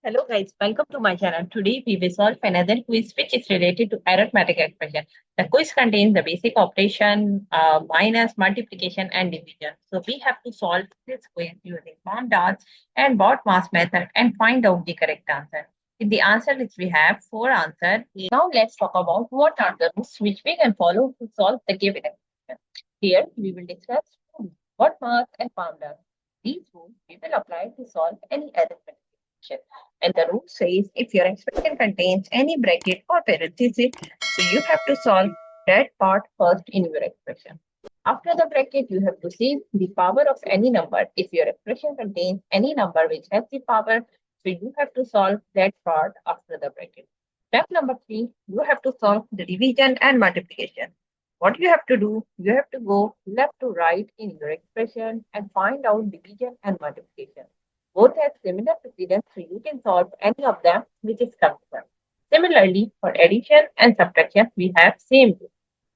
Hello guys, welcome to my channel. Today we will solve another quiz which is related to arithmetic expression. The quiz contains the basic operation, minus, multiplication and division. So we have to solve this quiz using PAMDAS and BODMAS method and find out the correct answer. In the answer list we have four answers. Now let's talk about what are the rules which we can follow to solve the given expression. Here we will discuss BODMAS and PAMDAS. These rules we will apply to solve any arithmetic expression. And the rule says if your expression contains any bracket or parenthesis, so you have to solve that part first in your expression. After the bracket, you have to see the power of any number. If your expression contains any number which has the power, so you have to solve that part after the bracket. Step number three, you have to solve the division and multiplication. What you have to do, you have to go left to right in your expression and find out division and multiplication. Both have similar precedence, so you can solve any of them which is constant. Similarly, for addition and subtraction, we have same rule.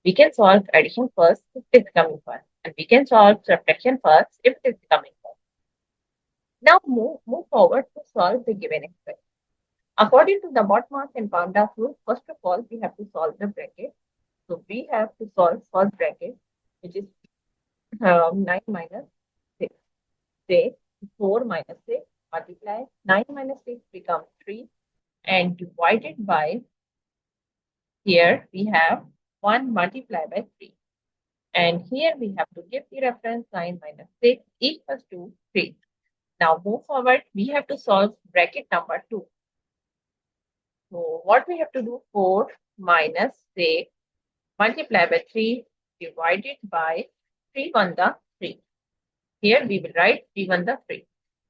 We can solve addition first if it is coming first, and we can solve subtraction first if it is coming first. Now move forward to solve the given expression. According to the BODMAS and PAMDAS rule, first of all, we have to solve the bracket. So we have to solve first bracket, which is 9 minus 6. Say 4 minus 6, multiply 9 minus 6 becomes 3 and divided by, here we have 1 multiplied by 3. And here we have to give the reference 9 minus 6 equals to 3. Now move forward, we have to solve bracket number 2. So what we have to do, 4 minus 6 multiplied by 3 divided by 3 1 the 3. Here we will write 3 1 the 3.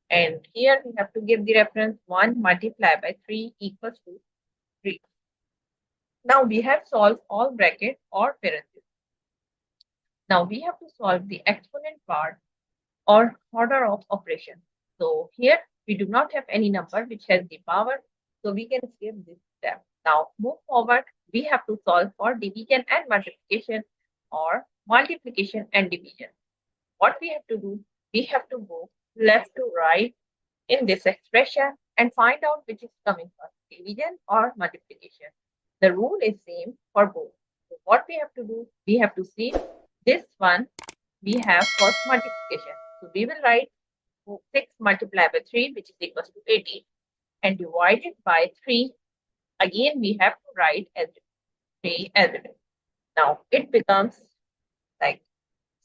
And here we have to give the reference 1 multiplied by 3 equals to 3. Now we have solved all bracket or parentheses. Now we have to solve the exponent part or order of operation. So here we do not have any number which has the power, so we can skip this step. Now move forward, we have to solve for division and multiplication or multiplication and division. What we have to do, we have to go left to right in this expression and find out which is coming first, division or multiplication. The rule is same for both. So what we have to do, we have to see this one, we have first multiplication. So we will write 6 multiplied by 3, which is equals to 18, and divided by 3. Again, we have to write as 3 as it is. Now it becomes like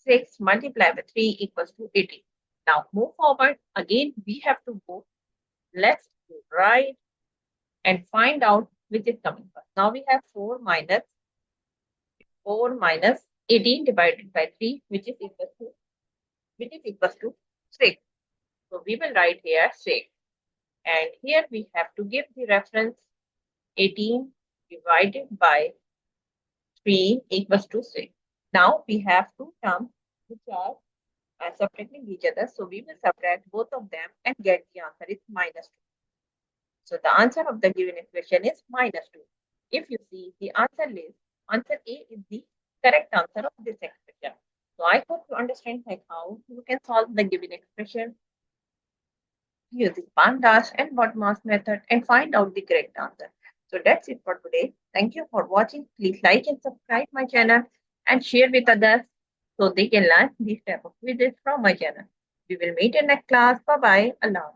6 multiplied by 3 equals to 18. Now move forward. Again, we have to go left to right and find out which is coming first. Now we have 4 minus 18 divided by 3, which is equals to 6. So we will write here 6. And here we have to give the reference 18 divided by 3 equals to 6. Now we have two terms which are subtracting each other. So we will subtract both of them and get the answer is minus 2. So the answer of the given equation is minus 2. If you see the answer list, answer A is the correct answer of this expression. So I hope you understand like how you can solve the given expression using PAMDAS and BODMAS method and find out the correct answer. So that's it for today. Thank you for watching. Please like and subscribe my channel and share with others so they can learn these type of quizzes from my channel. We will meet in next class. Bye bye. Allah.